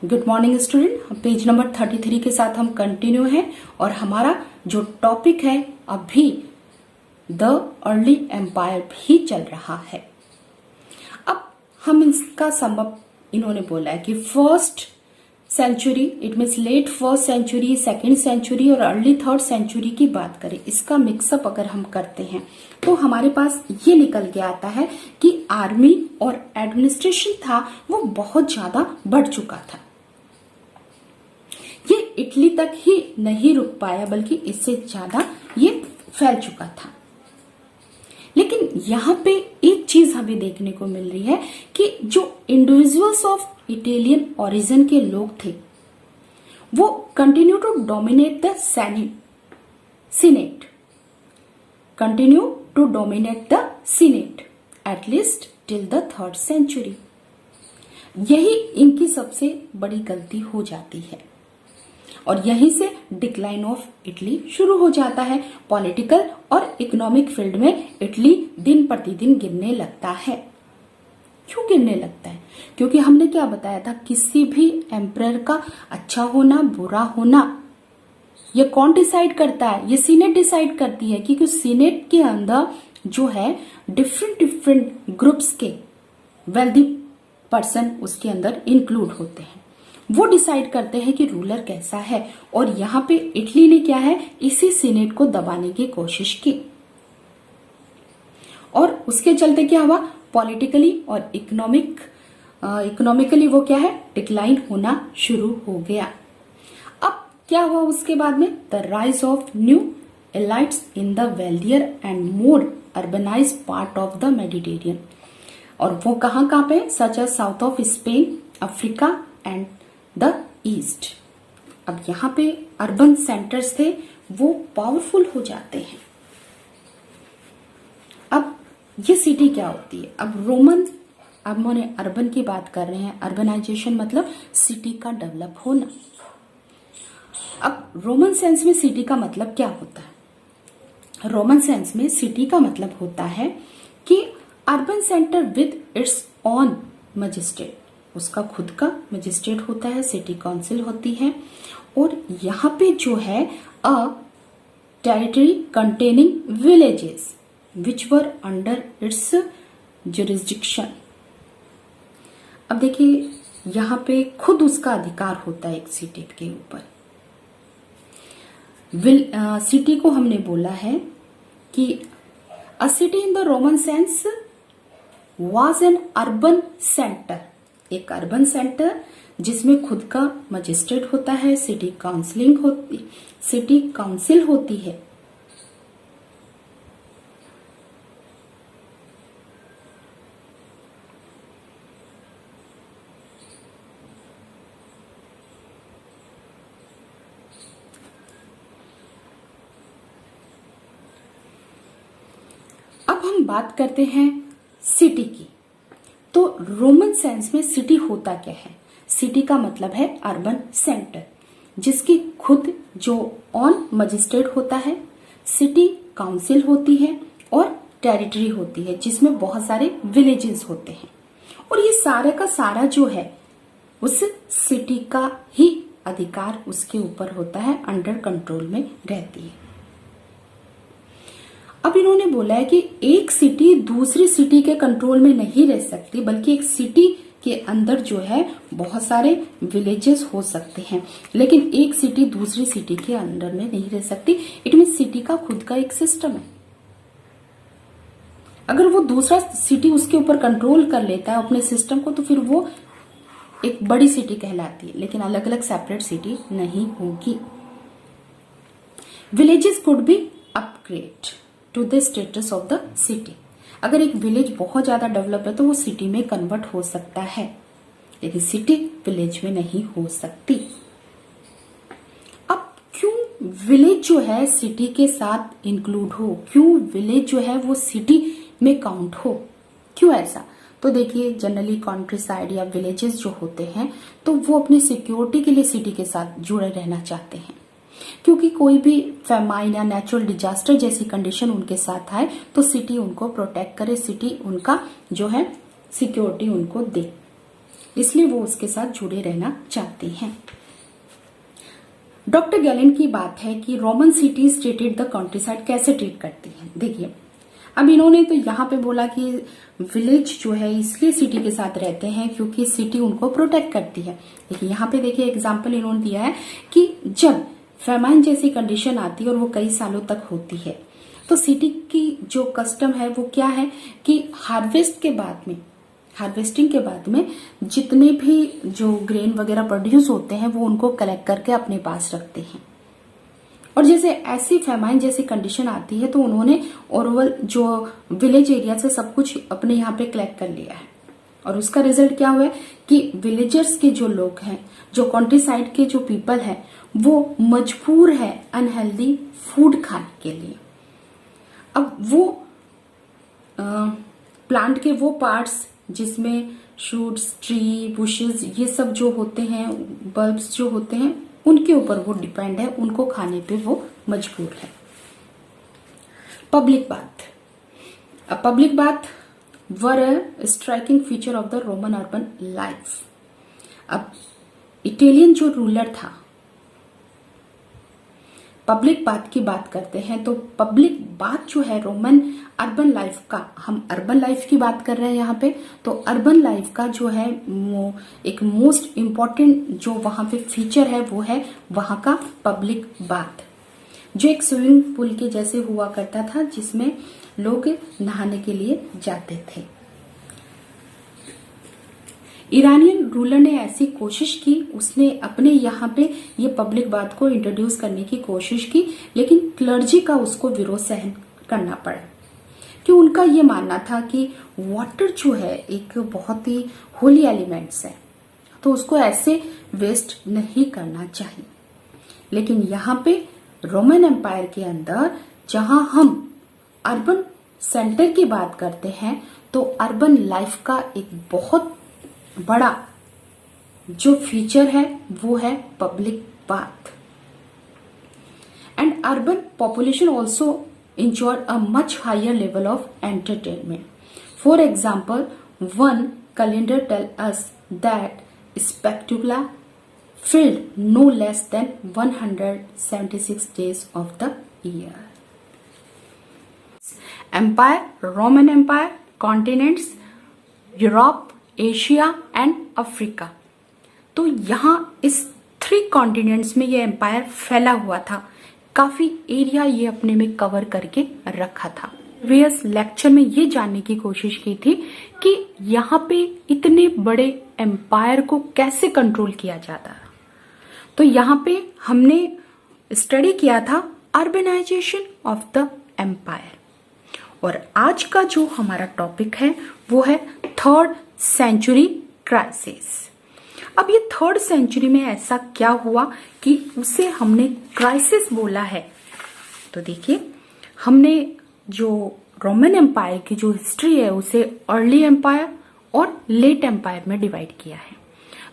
Good morning student. Page number 33 के साथ हम कंटिन्यू हैं और हमारा जो टॉपिक है अभी द अर्ली एम्पायर भी चल रहा है। अब हम इसका सबब इन्होंने बोला है कि first century, it means late first century, second century और अर्ली थर्ड सेंचुरी की बात करें, इसका मिक्सअप अगर हम करते हैं तो हमारे पास ये निकल के आता है कि आर्मी और एडमिनिस्ट्रेशन था वो बहुत ज्यादा बढ़ चुका था। ये इटली तक ही नहीं रुक पाया बल्कि इससे ज्यादा ये फैल चुका था। लेकिन यहाँ पे एक चीज हमें देखने को मिल रही है कि जो इंडिविजुअल्स ऑफ इटालियन ओरिजिन के लोग थे वो continue to dominate the senate, continue to dominate the senate at least till the third century. यही इनकी सबसे बड़ी गलती हो जाती है और यहीं से डिक्लाइन ऑफ इटली शुरू हो जाता है। पॉलिटिकल और इकोनॉमिक फील्ड में इटली दिन प्रतिदिन गिरने लगता है। क्यों गिरने लगता है? क्योंकि हमने क्या बताया था, किसी भी एम्परर का अच्छा होना बुरा होना ये कौन डिसाइड करता है? ये सीनेट डिसाइड करती है, क्योंकि सीनेट के अंदर जो है डिफरेंट ग्रुप्स के वेल्दी पर्सन उसके अंदर इंक्लूड होते हैं। वो डिसाइड करते हैं कि रूलर कैसा है और यहाँ पे इटली ने क्या है, इसी सीनेट को दबाने की कोशिश की और उसके चलते क्या हुआ, पॉलिटिकली और इकोनॉमिकली वो क्या है, डिक्लाइन होना शुरू हो गया। अब क्या हुआ उसके बाद में, the rise of new elites in the wealthier and more urbanised part of the Mediterranean. और वो कहाँ पे, such as south of Spain, Africa and the east. अब यहाँ पे अर्बन सेंटर्स थे वो पावरफुल हो जाते हैं। अब ये सिटी क्या होती है, अब मैंने अर्बन की बात कर रहे हैं। अर्बनाइजेशन मतलब सिटी का डेवलप होना। अब रोमन सेंस में सिटी का मतलब क्या होता है? रोमन सेंस में सिटी का मतलब होता है कि urban centre with its on magistrate, उसका खुद का मजिस्ट्रेट होता है, सिटी काउंसिल होती है और यहाँ पे जो है a territory containing villages which were under its jurisdiction. अब देखिए यहाँ पे खुद उसका अधिकार होता है एक सिटी के ऊपर। सिटी को हमने बोला है कि अ city in the Roman sense was an urban centre, एक अर्बन सेंटर जिसमें खुद का मजिस्ट्रेट होता है, सिटी काउंसिल होती है। अब हम बात करते हैं सिटी की। तो रोमन सेंस में सिटी होता क्या है? सिटी का मतलब है अर्बन सेंटर जिसकी खुद जो ऑन मजिस्ट्रेट होता है, सिटी काउंसिल होती है और टेरिटरी होती है जिसमें बहुत सारे विलेजेस होते हैं और ये सारे का सारा जो है उस सिटी का ही अधिकार उसके ऊपर होता है, अंडर कंट्रोल में रहती है। अब इन्होंने बोला है कि एक सिटी दूसरी सिटी के कंट्रोल में नहीं रह सकती बल्कि एक सिटी के अंदर जो है बहुत सारे विलेजेस हो सकते हैं, लेकिन एक सिटी दूसरी सिटी के अंदर में नहीं रह सकती। इट मीन सिटी का खुद का एक सिस्टम है। अगर वो दूसरा सिटी उसके ऊपर कंट्रोल कर लेता है अपने सिस्टम को तो फिर वो एक बड़ी सिटी कहलाती है, लेकिन अलग अलग सेपरेट सिटी नहीं होगी। Villages could be upgrade to the status of the city. अगर एक विलेज बहुत ज्यादा डेवलप है तो वो सिटी में कन्वर्ट हो सकता है, लेकिन सिटी विलेज में नहीं हो सकती। अब क्यों विलेज जो है सिटी के साथ इंक्लूड हो, क्यों विलेज जो है वो सिटी में काउंट हो, क्यों ऐसा? तो देखिए जनरली कंट्री साइड या विलेजेस जो होते हैं तो वो अपनी सिक्योरिटी के लिए सिटी के साथ जुड़े रहना चाहते हैं, क्योंकि कोई भी फेमाइन या नेचुरल डिजास्टर जैसी कंडीशन उनके साथ आए तो सिटी उनको प्रोटेक्ट करे, सिटी उनका जो है सिक्योरिटी उनको दे। इसलिए वो उसके साथ जुड़े रहना चाहते हैं। डॉक्टर गैलेन की बात है कि Roman cities treated the countryside, कैसे ट्रीट करती हैं। देखिए, अब इन्होंने तो यहाँ पे बोला कि विलेज जो है इसलिए सिटी के साथ रहते हैं क्योंकि सिटी उनको प्रोटेक्ट करती है। लेकिन यहाँ पे देखिए एग्जाम्पल इन्होंने दिया है कि जब फेमाइन जैसी कंडीशन आती है और वो कई सालों तक होती है, तो सिटी की जो कस्टम है वो क्या है कि हार्वेस्टिंग के बाद में जितने भी जो ग्रेन वगैरह प्रोड्यूस होते हैं वो उनको कलेक्ट करके अपने पास रखते हैं। और जैसे ऐसी फेमाइन जैसी कंडीशन आती है तो उन्होंने ओवरऑल जो विलेज एरिया से सब कुछ अपने यहाँ पे कलेक्ट कर लिया है। और उसका रिजल्ट क्या हुआ है कि विलेजर्स के जो लोग हैं, जो कंट्री साइड के जो पीपल हैं, वो मजबूर है अनहेल्दी फूड खाने के लिए। अब वो प्लांट के वो पार्ट्स जिसमें शूट्स, ट्री, बुशेस, ये सब जो होते हैं, बल्ब्स जो होते हैं, उनके ऊपर वो डिपेंड है, उनको खाने पे वो मजबूर है। Public bath were a striking feature of the Roman urban life. अब इटालियन जो रूलर था, पब्लिक बात की बात करते हैं तो पब्लिक बात जो है रोमन अर्बन लाइफ का, हम अर्बन लाइफ की बात कर रहे हैं यहाँ पे, तो अर्बन लाइफ का जो है एक मोस्ट इम्पॉर्टेंट जो वहां पे फीचर है वो है वहां का पब्लिक बाथ, जो एक स्विमिंग पूल के जैसे हुआ करता था जिसमें लोग नहाने के लिए जाते थे। ईरानियन रूलर ने ऐसी कोशिश की, उसने अपने यहाँ पे ये पब्लिक बात को इंट्रोड्यूस करने की कोशिश की, लेकिन क्लर्जी का उसको विरोध सहन करना पड़ा कि उनका ये मानना था कि वाटर जो है एक बहुत ही होली एलिमेंट्स है, तो उसको ऐसे वेस्ट नहीं करना चाहिए। लेकिन यहाँ पे रोमन एम्पायर के अंदर जहां हम अर्बन सेंटर की बात करते हैं तो अर्बन लाइफ का एक बहुत बड़ा जो फीचर है वो है public bath. And urban population also enjoyed a much higher level of entertainment. For example, one calendar tells us that spectacular filled no less than 176 days of the year. Empire, Roman Empire, continents, Europe, Asia and Africa. तो यहाँ इस 3 continents में ये empire फैला हुआ था, काफी area ये अपने में कवर करके रखा था। प्रीवियस लेक्चर में ये जानने की कोशिश की थी कि यहाँ पे इतने बड़े एम्पायर को कैसे कंट्रोल किया जाता है। तो यहाँ पे हमने स्टडी किया था अर्बनाइजेशन ऑफ द एम्पायर, और आज का जो हमारा टॉपिक है वो है 3rd सेंचुरी क्राइसिस। अब ये 3rd सेंचुरी में ऐसा क्या हुआ कि उसे हमने क्राइसिस बोला है। तो देखिए, हमने जो रोमन एम्पायर की जो हिस्ट्री है उसे अर्ली एम्पायर और लेट एम्पायर में डिवाइड किया है।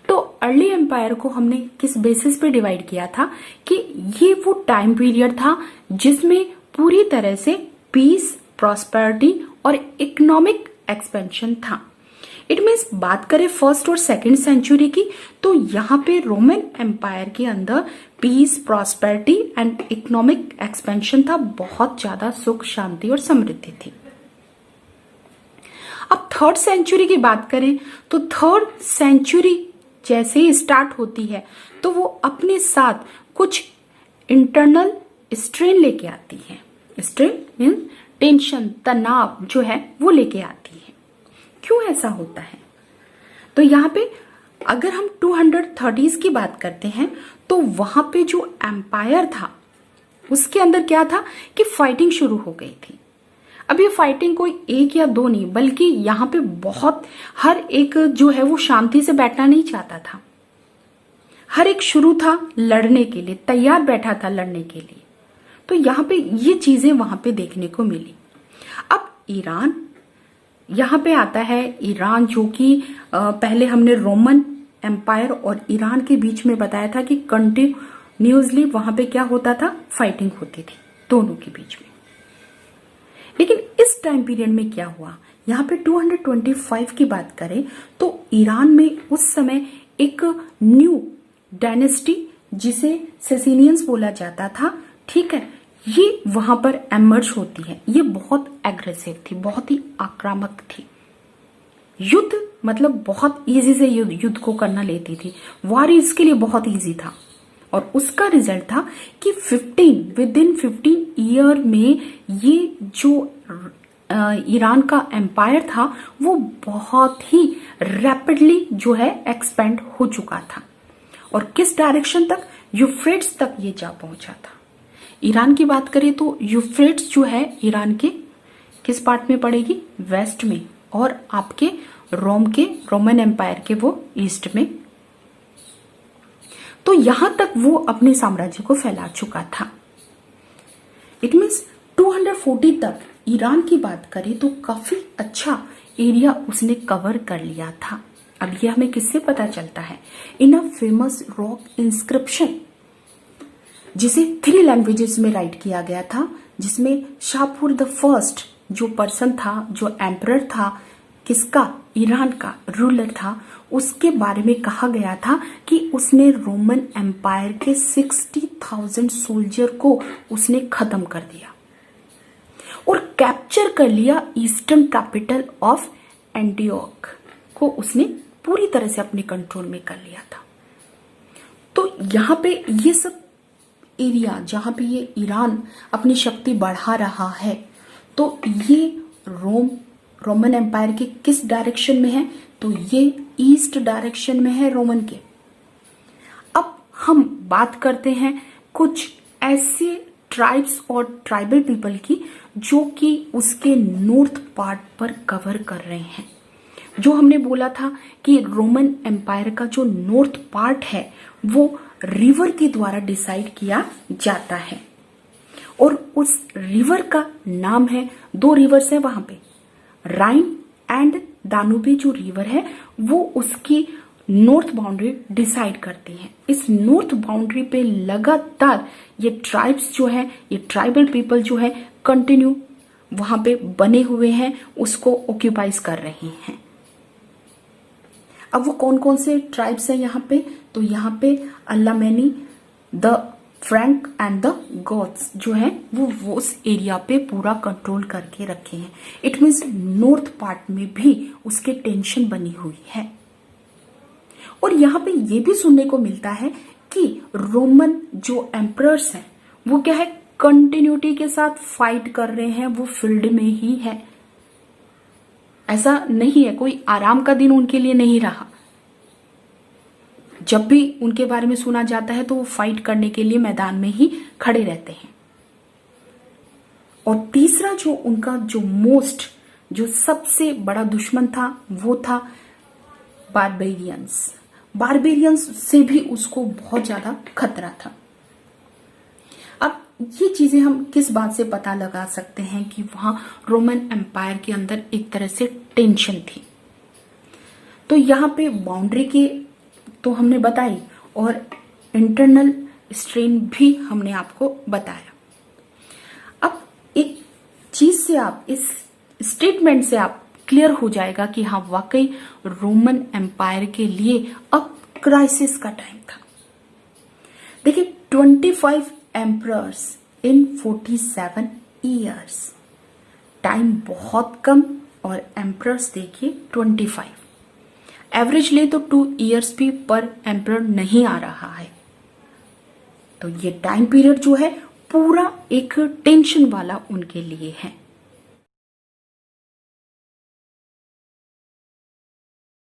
तो अर्ली एम्पायर को हमने किस बेसिस पे डिवाइड किया था कि ये वो टाइम पीरियड था जिसमें पूरी तरह से पीस, प्रॉस्पेरिटी और इकोनॉमिक एक्सपेंशन था। इट मीन्स बात करें 1st और 2nd सेंचुरी की, तो यहाँ पे रोमन एम्पायर के अंदर peace, prosperity and economic expansion था, बहुत ज्यादा सुख, शांति और समृद्धि थी। अब 3rd सेंचुरी की बात करें तो 3rd सेंचुरी जैसे ही स्टार्ट होती है तो वो अपने साथ कुछ इंटरनल स्ट्रेन लेके आती है। स्ट्रेन मीन्स टेंशन, तनाव जो है वो लेके आती है। क्यों ऐसा होता है? तो यहाँ पे अगर हम 230s की बात करते हैं तो वहां पे जो एम्पायर था उसके अंदर क्या था कि फाइटिंग शुरू हो गई थी। अब ये फाइटिंग कोई 1 या 2 नहीं, बल्कि यहाँ पे बहुत, हर एक जो है वो शांति से बैठना नहीं चाहता था। हर एक शुरू था लड़ने के लिए, तैयार बैठा था लड़ने के लिए। तो यहाँ पे ये चीजें वहां पे देखने को मिली। अब ईरान यहाँ पे आता है। ईरान जो कि पहले हमने रोमन एम्पायर और ईरान के बीच में बताया था कि कंटिन्यूअसली वहां पे क्या होता था, फाइटिंग होती थी दोनों के बीच में। लेकिन इस टाइम पीरियड में क्या हुआ, यहाँ पे 225 की बात करें तो ईरान में उस समय एक न्यू डायनेस्टी जिसे सेसिनियंस बोला जाता था, ठीक है, ये वहां पर एमर्ज होती है। ये बहुत एग्रेसिव थी, बहुत ही आक्रामक थी। युद्ध मतलब बहुत इजी से युद्ध को करना लेती थी। वार इसके लिए बहुत इजी था और उसका रिजल्ट था कि विद इन 15 ईयर में ये जो ईरान का एम्पायर था वो बहुत ही रैपिडली जो है एक्सपेंड हो चुका था। और किस डायरेक्शन तक? यूफ्रेट्स तक ये जा पहुंचा था। ईरान की बात करें तो यूफ्रेट्स जो है ईरान के किस पार्ट में पड़ेगी? वेस्ट में, और आपके रोमन एम्पायर के वो ईस्ट में। तो यहां तक वो अपने साम्राज्य को फैला चुका था। इट मीन्स 240 तक ईरान की बात करें तो काफी अच्छा एरिया उसने कवर कर लिया था। अब यह हमें किससे पता चलता है? इन अ फेमस रॉक इंस्क्रिप्शन जिसे 3 लैंग्वेजेस में राइट किया गया था, जिसमें शाहपुर द फर्स्ट जो पर्सन था, जो एम्परर था, किसका? ईरान का रूलर था, उसके बारे में कहा गया था कि उसने रोमन एम्पायर के 60,000 सोल्जर को उसने खत्म कर दिया और कैप्चर कर लिया ईस्टर्न कैपिटल ऑफ एंटियोक को उसने पूरी तरह से अपने कंट्रोल में कर लिया था। तो यहां पे ये सब एरिया जहां पे ये ईरान अपनी शक्ति बढ़ा रहा है, तो ये रोमन एम्पायर के किस डायरेक्शन में है? तो ये ईस्ट डायरेक्शन में है रोमन के। अब हम बात करते हैं कुछ ऐसे ट्राइब्स और ट्राइबल पीपल की जो कि उसके नॉर्थ पार्ट पर कवर कर रहे हैं। जो हमने बोला था कि रोमन एम्पायर का जो नॉर्थ पार्ट है वो रिवर के द्वारा डिसाइड किया जाता है और उस रिवर का नाम है, 2 रिवर्स है वहां पे, राइन एंड दानुबे जो रिवर है वो उसकी नॉर्थ बाउंड्री डिसाइड करती है। इस नॉर्थ बाउंड्री पे लगातार ये ट्राइब्स जो है, ये ट्राइबल पीपल जो है कंटिन्यू वहां पे बने हुए हैं, उसको ऑक्यूपाइज कर रहे हैं। अब वो कौन कौन से ट्राइब्स हैं यहाँ पे? तो यहाँ पे Alemanni, the Frank and the Goths जो है वो उस एरिया पे पूरा कंट्रोल करके रखे हैं। इट मीन्स नॉर्थ पार्ट में भी उसके टेंशन बनी हुई है। और यहाँ पे ये भी सुनने को मिलता है कि रोमन जो एम्परर्स हैं वो क्या है, कंटिन्यूटी के साथ फाइट कर रहे हैं, वो फील्ड में ही है। ऐसा नहीं है, कोई आराम का दिन उनके लिए नहीं रहा। जब भी उनके बारे में सुना जाता है तो वो फाइट करने के लिए मैदान में ही खड़े रहते हैं। और तीसरा जो उनका जो सबसे बड़ा दुश्मन था वो था बारबेरियंस से भी उसको बहुत ज्यादा खतरा था। अब ये चीजें हम किस बात से पता लगा सकते हैं कि वहां रोमन एम्पायर के अंदर एक तरह से टेंशन थी? तो यहाँ पे बाउंड्री के तो हमने बताई और इंटरनल स्ट्रेन भी हमने आपको बताया। अब एक चीज से आप इस स्टेटमेंट से आप क्लियर हो जाएगा कि हाँ वाकई रोमन एम्पायर के लिए अब क्राइसिस का टाइम था। देखिए 25 एम्परर्स इन 47 ईयर्स, टाइम बहुत कम, और एम्परर्स देखिए 25। एवरेज ले तो 2 ईयर्स भी पर एम्परर नहीं आ रहा है। तो ये टाइम पीरियड जो है पूरा एक टेंशन वाला उनके लिए है।